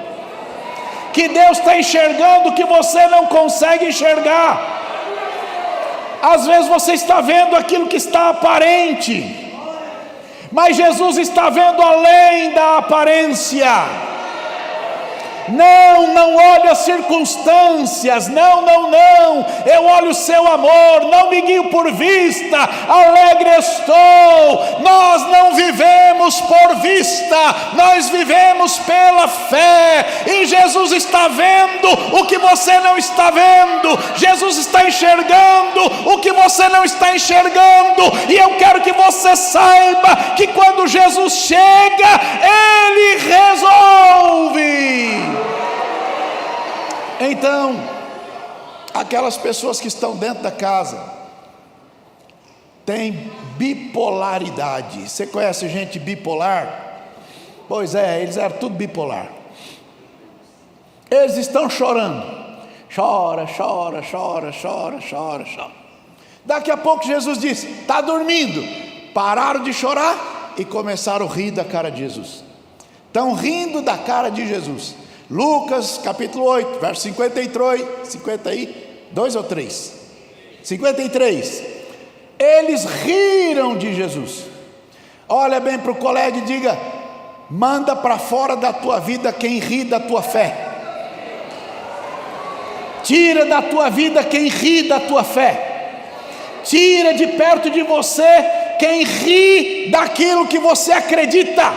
que Deus está enxergando o que você não consegue enxergar. Às vezes você está vendo aquilo que está aparente, mas Jesus está vendo além da aparência. Não olhe as circunstâncias, não, eu olho o seu amor, não me guio por vista, alegre estou. Nós não vivemos por vista, nós vivemos pela fé, e Jesus está vendo o que você não está vendo, Jesus está enxergando o que você não está enxergando, e eu quero que você saiba que quando Jesus chega, Ele resolve. Então, aquelas pessoas que estão dentro da casa têm bipolaridade. Você conhece gente bipolar? Pois é, eles eram tudo bipolar. Eles estão chorando. Chora, chora, chora, chora, chora, chora. Daqui a pouco Jesus disse: está dormindo. Pararam de chorar e começaram a rir da cara de Jesus. Estão rindo da cara de Jesus. Lucas capítulo 8, verso 52 ou 3? 53. Eles riram de Jesus. Olha bem para o colega e diga: manda para fora da tua vida quem ri da tua fé. Tira da tua vida quem ri da tua fé. Tira de perto de você quem ri daquilo que você acredita.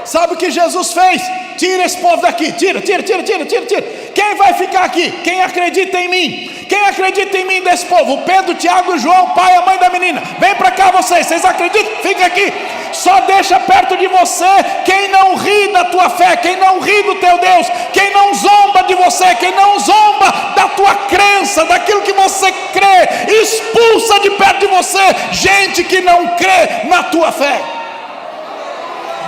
Sabe o que Jesus fez? Tira esse povo daqui, tira. Quem vai ficar aqui? Quem acredita em mim? Quem acredita em mim desse povo? O Pedro, Tiago, João, o pai e a mãe da menina. Vem para cá vocês acreditam? Fica aqui. Só deixa perto de você quem não ri da tua fé, quem não ri do teu Deus, quem não zomba de você, quem não zomba da tua crença, daquilo que você crê. Expulsa de perto de você gente que não crê na tua fé.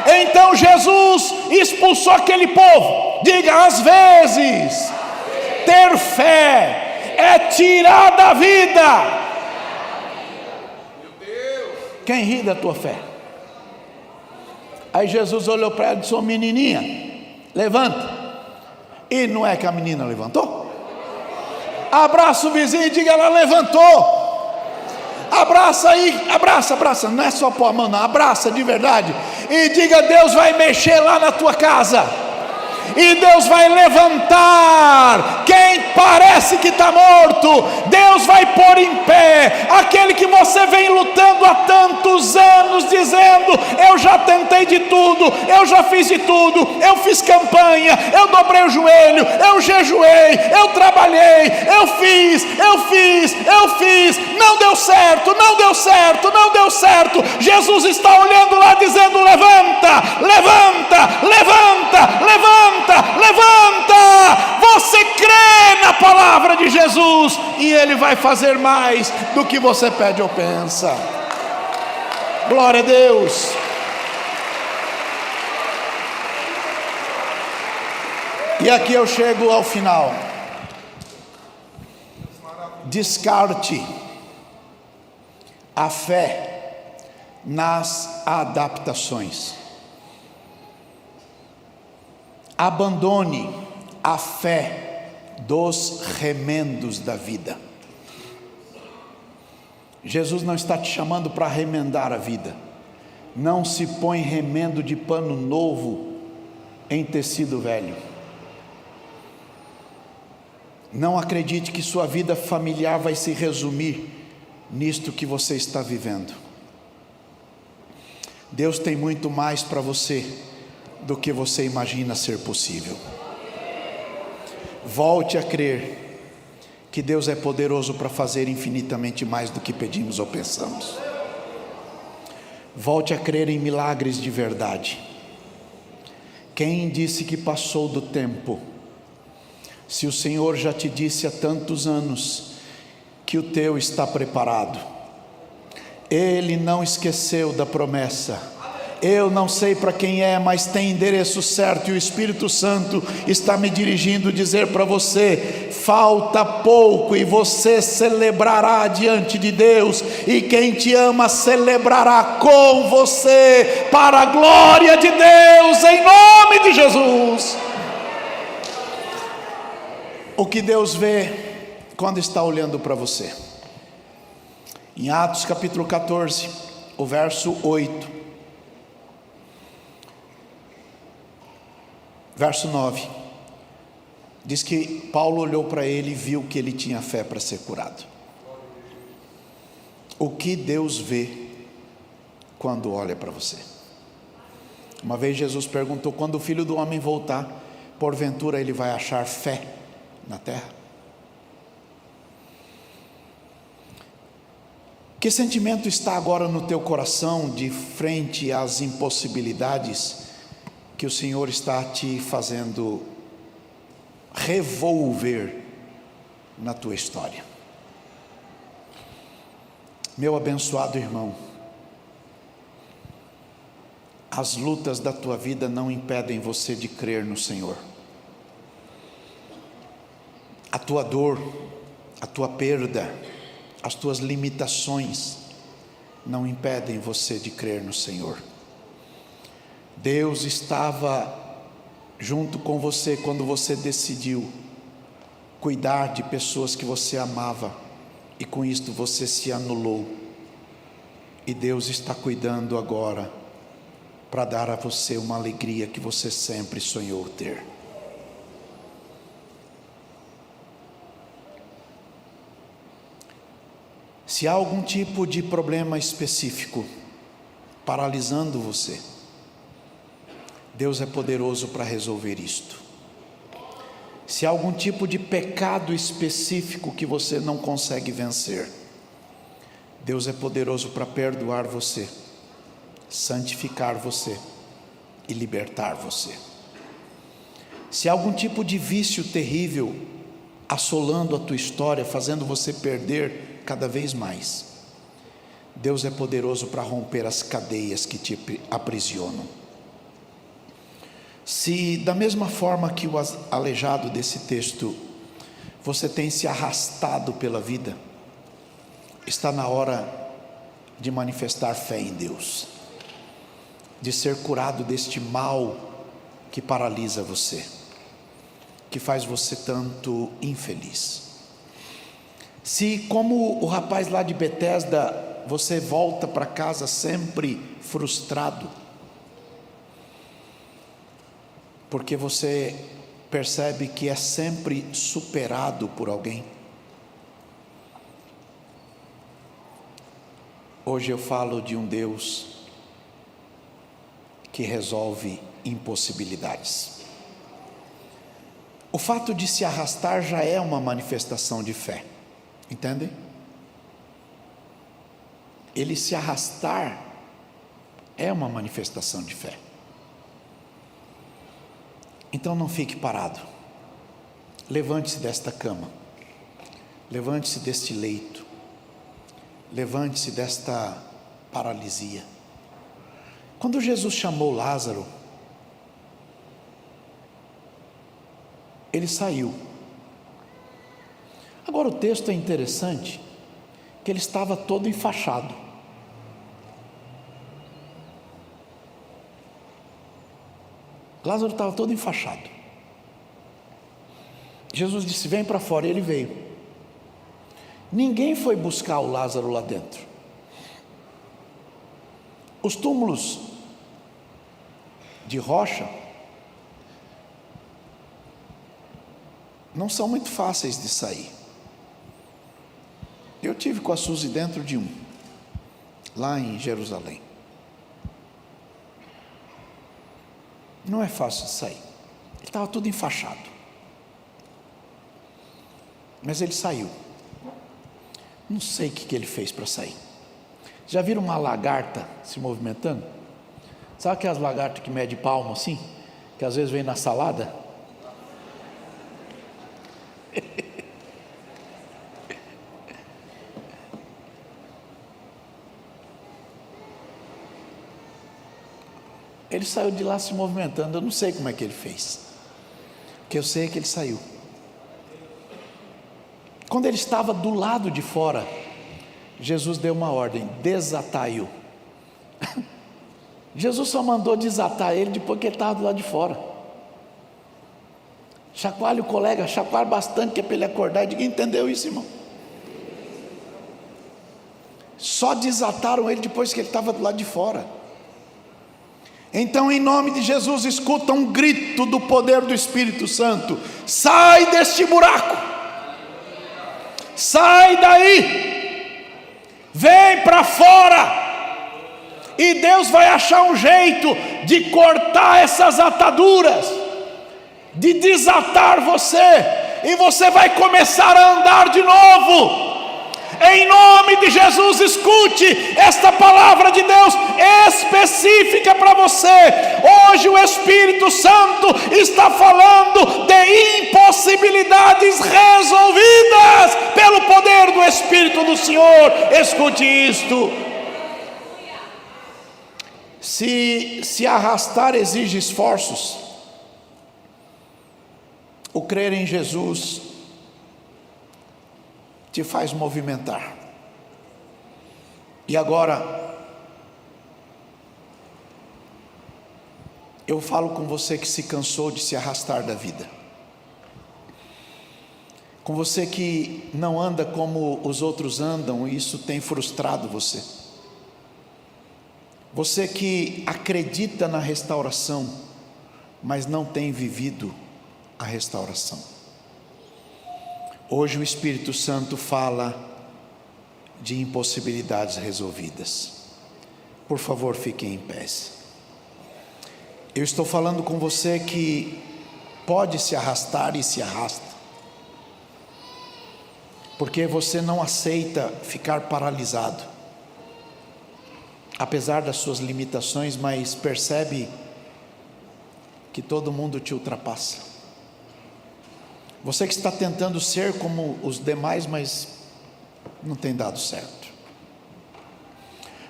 Então Jesus expulsou aquele povo. Diga: às vezes ter fé é tirar da vida quem ri da tua fé. Aí Jesus olhou para ela e disse: ô menininha, levanta. E não é que a menina levantou? Abraça o vizinho e diga: ela levantou. Abraça aí, abraça, não é só pôr a mão não, abraça de verdade e diga: Deus vai mexer lá na tua casa, e Deus vai levantar quem parece que está morto. Deus vai pôr em pé aquele que você vem lutando há tantos anos, dizendo: eu já tentei de tudo, eu já fiz de tudo, eu fiz campanha, eu dobrei o joelho, eu jejuei, eu trabalhei, eu fiz, não deu certo, não deu certo, não deu certo. Jesus está olhando lá dizendo: levanta, levanta, levanta, levanta, levanta. Você crê na palavra de Jesus e Ele vai fazer mais do que você pede ou pensa. Glória a Deus. E aqui eu chego ao final. Descarte a fé nas adaptações. Abandone a fé dos remendos da vida. Jesus não está te chamando para remendar a vida. Não se põe remendo de pano novo em tecido velho. Não acredite que sua vida familiar vai se resumir nisto que você está vivendo. Deus tem muito mais para você do que você imagina ser possível. Volte a crer que Deus é poderoso para fazer infinitamente mais do que pedimos ou pensamos. Volte a crer em milagres de verdade. Quem disse que passou do tempo? Se o Senhor já te disse há tantos anos que o teu está preparado, Ele não esqueceu da promessa. Eu não sei para quem é, mas tem endereço certo, e o Espírito Santo está me dirigindo dizer para você: falta pouco e você celebrará diante de Deus, e quem te ama celebrará com você, para a glória de Deus, em nome de Jesus. O que Deus vê quando está olhando para você? Em Atos capítulo 14, o verso 8, verso 9, diz que Paulo olhou para ele e viu que ele tinha fé para ser curado. O que Deus vê quando olha para você? Uma vez Jesus perguntou: quando o Filho do Homem voltar, porventura Ele vai achar fé na terra? Que sentimento está agora no teu coração de frente às impossibilidades que o Senhor está te fazendo revolver na tua história? Meu abençoado irmão, as lutas da tua vida não impedem você de crer no Senhor. A tua dor, a tua perda, as tuas limitações não impedem você de crer no Senhor. Deus estava junto com você quando você decidiu cuidar de pessoas que você amava, e com isto você se anulou. E Deus está cuidando agora para dar a você uma alegria que você sempre sonhou ter. Se há algum tipo de problema específico paralisando você, Deus é poderoso para resolver isto. Se há algum tipo de pecado específico que você não consegue vencer, Deus é poderoso para perdoar você, santificar você e libertar você. Se há algum tipo de vício terrível assolando a tua história, fazendo você perder cada vez mais, Deus é poderoso para romper as cadeias que te aprisionam. Se da mesma forma que o aleijado desse texto, você tem se arrastado pela vida, está na hora de manifestar fé em Deus, de ser curado deste mal que paralisa você, que faz você tanto infeliz. Se, como o rapaz lá de Betesda, você volta para casa sempre frustrado, porque você percebe que é sempre superado por alguém. Hoje eu falo de um Deus que resolve impossibilidades. O fato de se arrastar já é uma manifestação de fé, entendem? Ele se arrastar é uma manifestação de fé. Então não fique parado, levante-se desta cama, levante-se deste leito, levante-se desta paralisia. Quando Jesus chamou Lázaro, ele saiu. Agora o texto é interessante, que ele estava todo enfaixado. Lázaro estava todo enfaixado. Jesus disse: vem para fora, e ele veio. Ninguém foi buscar o Lázaro lá dentro. Os túmulos de rocha não são muito fáceis de sair. Eu tive com a Suzy dentro de um, lá em Jerusalém. Não é fácil de sair. Ele estava tudo enfaixado. Mas ele saiu. Não sei o que ele fez para sair. Já viram uma lagarta se movimentando? Sabe aquelas lagartas que mede palmo assim? Que às vezes vem na salada? Ele saiu de lá se movimentando. Eu não sei como é que ele fez. O que eu sei é que ele saiu. Quando ele estava do lado de fora, Jesus deu uma ordem: desatai-o. Jesus só mandou desatar ele depois que ele estava do lado de fora. Chacoalhe o colega, chacoalhe bastante, que é para ele acordar. Diga: entendeu isso, irmão? Só desataram ele depois que ele estava do lado de fora. Então, em nome de Jesus, escuta um grito do poder do Espírito Santo: sai deste buraco, sai daí, vem para fora. E Deus vai achar um jeito de cortar essas ataduras, de desatar você, e você vai começar a andar de novo. Em nome de Jesus, escute esta palavra de Deus específica para você. Hoje o Espírito Santo está falando de impossibilidades resolvidas pelo poder do Espírito do Senhor. Escute isto. Se arrastar exige esforços, o crer em Jesus te faz movimentar. E agora, eu falo com você que se cansou de se arrastar da vida, com você que não anda como os outros andam, e isso tem frustrado você. Você que acredita na restauração, mas não tem vivido a restauração. Hoje o Espírito Santo fala de impossibilidades resolvidas. Por favor, fiquem em pé. Eu estou falando com você que pode se arrastar e se arrasta, porque você não aceita ficar paralisado, apesar das suas limitações, mas percebe que todo mundo te ultrapassa. Você que está tentando ser como os demais, mas não tem dado certo.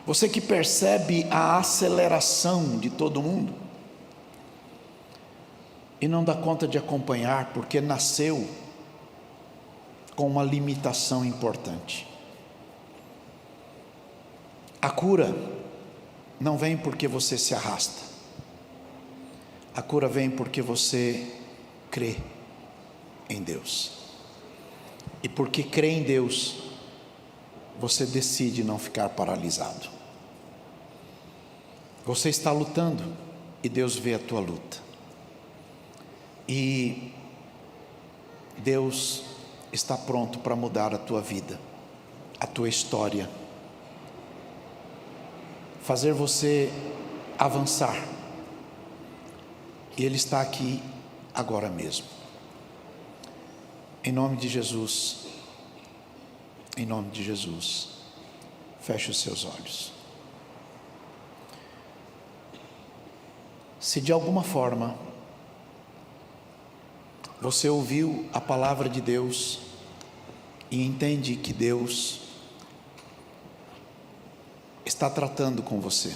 Você que percebe a aceleração de todo mundo e não dá conta de acompanhar, porque nasceu com uma limitação importante. A cura não vem porque você se arrasta. A cura vem porque você crê em Deus. E porque crê em Deus, você decide não ficar paralisado. Você está lutando e Deus vê a tua luta. E Deus está pronto para mudar a tua vida, a tua história, fazer você avançar. E Ele está aqui agora mesmo. Em nome de Jesus, em nome de Jesus, feche os seus olhos. Se de alguma forma você ouviu a palavra de Deus e entende que Deus está tratando com você,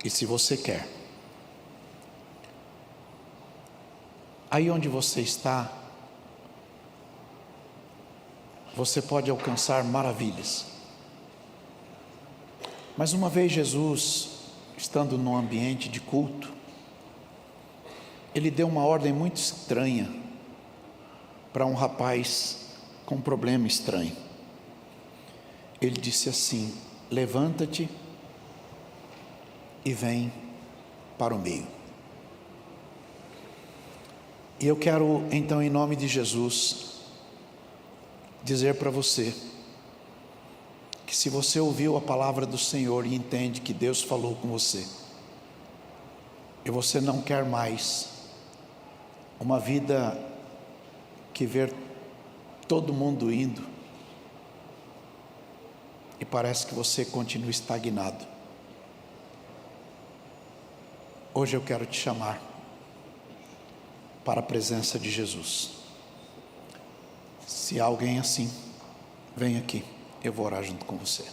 e se você quer, aí onde você está, você pode alcançar maravilhas. Mas uma vez Jesus, estando num ambiente de culto, Ele deu uma ordem muito estranha para um rapaz com um problema estranho. Ele disse assim: levanta-te e vem para o meio. E eu quero então, em nome de Jesus, dizer para você que se você ouviu a palavra do Senhor e entende que Deus falou com você, e você não quer mais uma vida que vê todo mundo indo e parece que você continua estagnado, hoje eu quero te chamar para a presença de Jesus. Se há alguém assim, vem aqui, eu vou orar junto com você.